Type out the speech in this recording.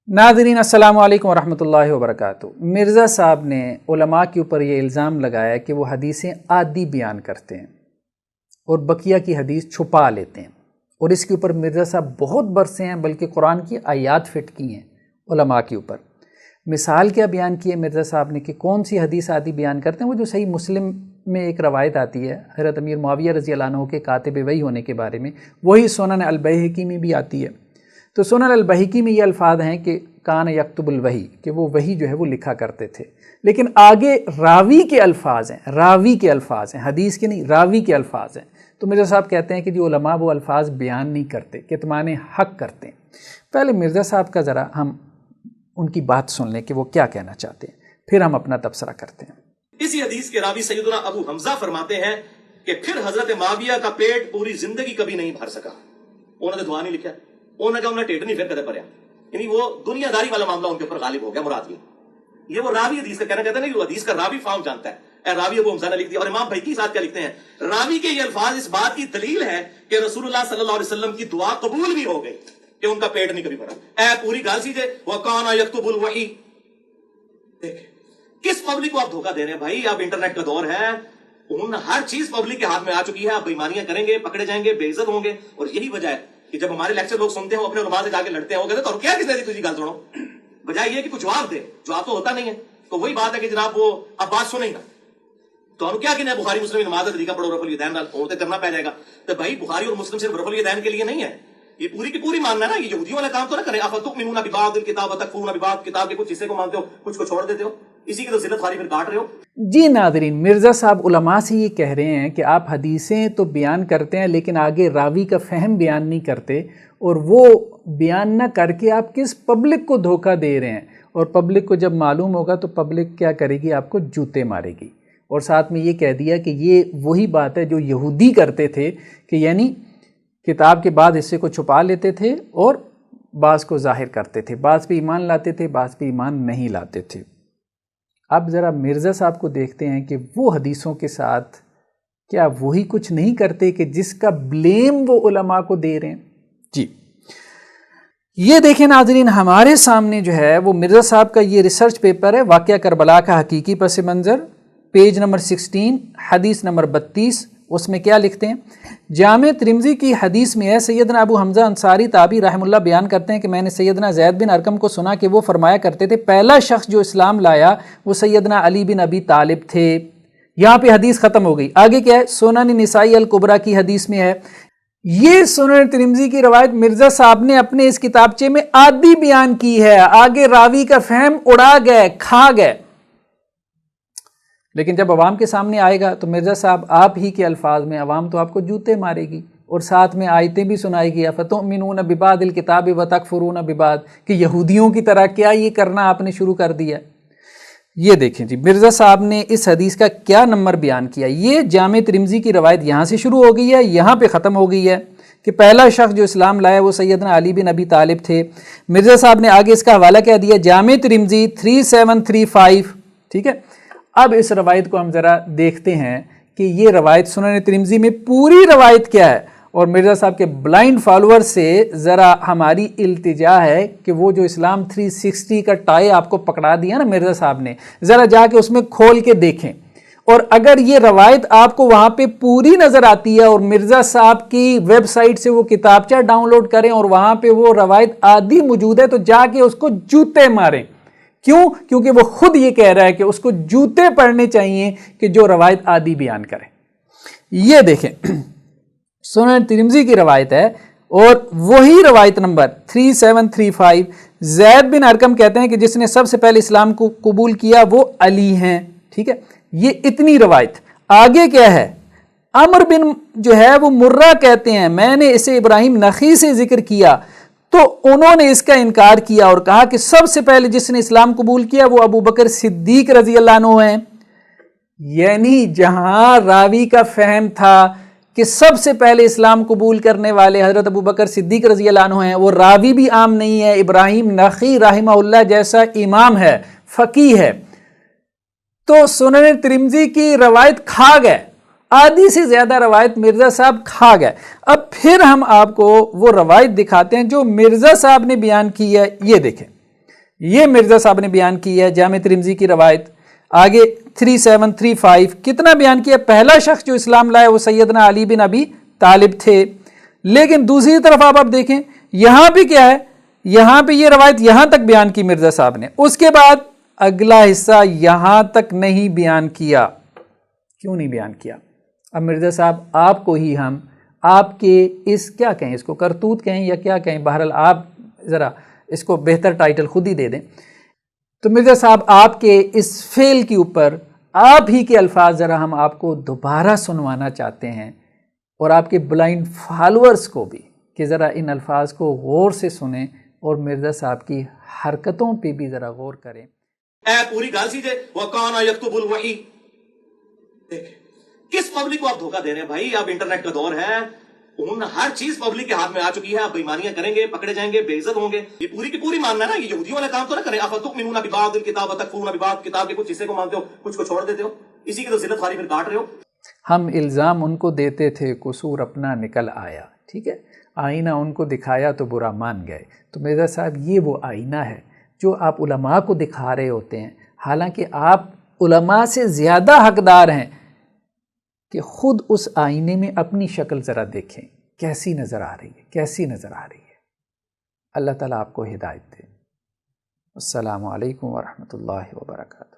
नाज़रीन अस्सलामु अलैकुम वरहमतुल्लाहि वबरकातुहू। मिर्ज़ा साहब ने उलमा के ऊपर ये इल्ज़ाम लगाया कि वो हदीसें आदि बयान करते हैं और बकिया की हदीस छुपा लेते हैं, और इसके ऊपर मिर्ज़ा साहब बहुत बरसे हैं, बल्कि कुरान की आयात फिट की हैं उलमा के ऊपर। मिसाल क्या बयान की है मिर्ज़ा साहब ने कि कौन सी हदीस आदि बयान करते हैं? वो जो सही मुस्लिम में एक रवायत आती है हज़रत अमीर मुआविया रज़ी अल्लाह अन्हु के कातिब वही होने के बारे में, वही सुनन अल-बैहक़ी में भी आती है। तो सुनन अल-बैहक़ी में ये अल्फाज हैं कि कान यक्तुबुल वही, कि वो वही जो है वो लिखा करते थे, लेकिन आगे रावी के अल्फाज हैं, रावी के अल्फाज हैं, हदीस के नहीं, रावी के अल्फाज हैं। तो मिर्ज़ा साहब कहते हैं कि जो उलमा वो अल्फाज बयान नहीं करते, कितमान हक़ करते हैं। पहले मिर्ज़ा साहब का ज़रा हम उनकी बात सुन लें कि वो क्या कहना चाहते हैं, फिर हम अपना तबसरा करते हैं। इसी हदीस के रावी सैयदना अबू हमजा फरमाते हैं कि फिर हजरत माविया का पेट पूरी जिंदगी कभी नहीं भर सका। उन्होंने दुआ नहीं लिखा, उन्होंने टेट नहीं फिर कदे भरया, यानी वो दुनियादारी वाला मामला उनके ऊपर गालिब हो गया। मुराद ये वो रावी हदीस का कहना कहते हैं, नहीं हदीस का रावी फॉर्म जानता है। रावी अबू हमजा ने लिख दिया। और इमाम बैहक़ी साथ क्या लिखते हैं, रावी के ये अल्फाज इस बात की दलील है कि रसूलुल्लाह सल्लल्लाहु अलैहि वसल्लम की दुआ कबूल भी हो गई कि उनका पेट नहीं कभी भरा। ए पूरी गाल सीजे वकाना यक्तुबुल वही। किस पब्लिक को आप धोखा दे रहे हैं भाई? आप इंटरनेट का दौर है, हर चीज पब्लिक के हाथ में आ चुकी है। आप बेईमानियां करेंगे, पकड़े जाएंगे, बेइज्जत होंगे। और यही वजह है कि जब हमारे लेक्चर लोग सुनते हैं, अपने उलमा से जाके लड़ते हैं, वो कहते हैं तो क्या किसने दी तुझी गाल सुनो, बजाय ये कि कुछ जवाब दे। जवाब तो होता नहीं है। तो वही बात है कि जनाब वो अब बात सुने ना तो हम क्या कि बुखारी मुस्लिम नमाज तरीका पढ़ो रफुल यदैन होते करना पै जाएगा। तो भाई बुखारी और मुस्लिम सिर्फ रफुल यदैन के लिए नहीं है, ये पूरी की पूरी मानना है ना। ये यहूदियों वाला काम तो ना करें। अफतुमिनूना बिबादिल किताब व तकफुरूना बिबाद, किताब के कुछ हिस्से को मानते हो, कुछ को छोड़ देते हो, इसी की तो जिल्लत खारी फिर काट रहे हो। जी नाज़रीन, मिर्ज़ा साहब उलमा से ये कह रहे हैं कि आप हदीसें तो बयान करते हैं लेकिन आगे रावी का फ़हम बयान नहीं करते, और वो बयान ना करके आप किस पब्लिक को धोखा दे रहे हैं। और पब्लिक को जब मालूम होगा तो पब्लिक क्या करेगी? आपको जूते मारेगी। और साथ में ये कह दिया कि ये वही बात है जो यहूदी करते थे, कि यानी किताब के बाद हिस्से को छुपा लेते थे और बाज़ को ज़ाहिर करते थे, बाज़ पे ईमान लाते थे, बाज़ पे ईमान नहीं लाते थे। अब ज़रा मिर्ज़ा साहब को देखते हैं कि वो हदीसों के साथ क्या वही कुछ नहीं करते कि जिसका ब्लेम वो उलमा को दे रहे हैं। जी ये देखें नाज़रीन, हमारे सामने जो है वो मिर्ज़ा साहब का ये रिसर्च पेपर है, वाक़या करबला का हकीकी पस मंज़र, पेज नंबर 16, हदीस नंबर 32। उसमें क्या लिखते हैं? जामे तिरमिज़ी की हदीस में है, सैयदना अबू हमज़ा अंसारी ताबी रहमुल्लाह बयान करते हैं कि मैंने सैयदना ज़ैद बिन अरकम को सुना कि वो फरमाया करते थे, पहला शख्स जो इस्लाम लाया वो सैयदना अली बिन अबी तालिब थे। यहाँ पे हदीस ख़त्म हो गई। आगे क्या है? सुनन निसाई अल कुबरा की हदीस में है। ये सुनन तिरमिज़ी की रवायत मिर्ज़ा साहब ने अपने इस किताबचे में आदि बयान की है। आगे रावी का फहम उड़ा गए, खा गए। लेकिन जब अवाम के सामने आएगा तो मिर्ज़ा साहब आप ही के अल्फाज में अवाम तो आपको जूते मारेगी, और साथ में आयतें भी सुनाएगी, अफतुमिनूना बिबादिल किताब व तकफुरूना बिबाद, कि यहूदियों की तरह क्या ये करना आपने शुरू कर दिया। ये देखें जी, मिर्ज़ा साहब ने इस हदीस का क्या नंबर बयान किया। ये जामे तिरमिज़ी की रवायत यहाँ से शुरू हो गई है, यहाँ पे ख़त्म हो गई है कि पहला शख्स जो इस्लाम लाया वो सैयदना अली बिन अबी तालिब थे। मिर्ज़ा साहब ने आगे इसका हवाला क्या दिया? जामे तिरमिज़ी 3735। ठीक है, अब इस रवायत को हम ज़रा देखते हैं कि ये रवायत सुनन तिरमिज़ी में पूरी रवायत क्या है। और मिर्ज़ा साहब के ब्लाइंड फॉलोअर से ज़रा हमारी इल्तिजा है कि वो जो इस्लाम 360 का टाई आपको पकड़ा दिया ना मिर्ज़ा साहब ने, ज़रा जाके उसमें खोल के देखें। और अगर ये रवायत आपको वहाँ पे पूरी नज़र आती है और मिर्ज़ा साहब की वेबसाइट से वो किताबचा डाउनलोड करें और वहाँ पे वो रवायत आदि मौजूद है, तो जाके उसको जूते मारें। क्यों? क्योंकि वो खुद ये कह रहा है कि उसको जूते पड़ने चाहिए कि जो रवायत आदि बयान करे। ये देखें, सुनन तिरमिज़ी की रवायत है और वही रवायत नंबर 3735। ज़ैद बिन अरकम कहते हैं कि जिसने सबसे पहले इस्लाम को कबूल किया वो अली हैं। ठीक है, ये इतनी रवायत। आगे क्या है? अमर बिन जो है वो मुर्रा कहते हैं, मैंने इसे इब्राहिम नखी से जिक्र किया तो उन्होंने इसका इनकार किया और कहा कि सबसे पहले जिसने इस्लाम कबूल किया वो अबू बकर सिद्दीक रजी अल्लाह अन्हु हैं। यानी जहां रावी का फहम था कि सबसे पहले इस्लाम कबूल करने वाले हजरत अबू बकर सिद्दीक रजी अल्लाह अन्हु हैं, वो रावी भी आम नहीं है, इब्राहिम नखी रहमहुल्लाह जैसा इमाम है, फ़कीह है। तो सुनन तिरमिज़ी की रवायत खा गए, आधी से ज़्यादा रवायत मिर्ज़ा साहब खा गए। अब फिर हम आपको वो रवायत दिखाते हैं जो मिर्ज़ा साहब ने बयान की है। ये देखें, یہ مرزا صاحب نے بیان کی ہے جامع ترمذی کی روایت. آگے 3735 کتنا بیان کیا؟ پہلا شخص جو اسلام لائے وہ سیدنا علی بن ابی طالب تھے. لیکن دوسری طرف آپ دیکھیں یہاں بھی کیا ہے، یہاں پہ یہ روایت یہاں تک بیان کی مرزا صاحب نے، اس کے بعد اگلا حصہ یہاں تک نہیں بیان کیا. کیوں نہیں بیان کیا؟ اب مرزا صاحب آپ کو ہی ہم آپ کے اس کیا کہیں، اس کو کرتوت کہیں یا کیا کہیں، بہرحال آپ ذرا اس کو بہتر ٹائٹل خود ہی دے دیں. تو مرزا صاحب آپ کے اس فعل کے اوپر آپ ہی کے الفاظ ذرا ہم آپ کو دوبارہ سنوانا چاہتے ہیں، اور آپ کے بلائنڈ فالورز کو بھی کہ ذرا ان الفاظ کو غور سے سنیں اور مرزا صاحب کی حرکتوں پہ بھی ذرا غور کریں. اے پوری گال سیجے وَقَانَ يَكْتُبُ الْوَحِي. دیکھیں کس پبلک کو آپ دھوکہ دے رہے ہیں بھائی؟ اب انٹرنیٹ کا دور ہے، ہر چیز پبلک کے ہاتھ میں آ چکی ہے. آپ بےمانیاں کریں گے، پکڑے جائیں گے، بے عزت ہوں گے. یہ پوری کی پوری ماننا ہے نا، یہ یہودیوں والا کام تو نہ کریں. اَفَتُؤْمِنُونَ بِبَعْضِ الْكِتَابِ وَتَكْفُرُونَ بِبَعْضٍ. کتاب کے کچھ حصے کو مانتے ہو، کچھ کو چھوڑ دیتے ہو. اسی کی تو ذلت خواری پھر کاٹ رہے ہو. ہم الزام ان کو دیتے تھے، قصور اپنا نکل آیا. ٹھیک ہے، آئینہ ان کو دکھایا تو برا مان گئے. تو مرزا صاحب یہ وہ آئینہ ہے جو آپ علماء کو دکھا رہے ہوتے ہیں، حالانکہ آپ علماء سے زیادہ حقدار ہیں کہ خود اس آئینے میں اپنی شکل ذرا دیکھیں کیسی نظر آ رہی ہے، کیسی نظر آ رہی ہے. اللہ تعالیٰ آپ کو ہدایت دے. السلام علیکم ورحمۃ اللہ وبرکاتہ.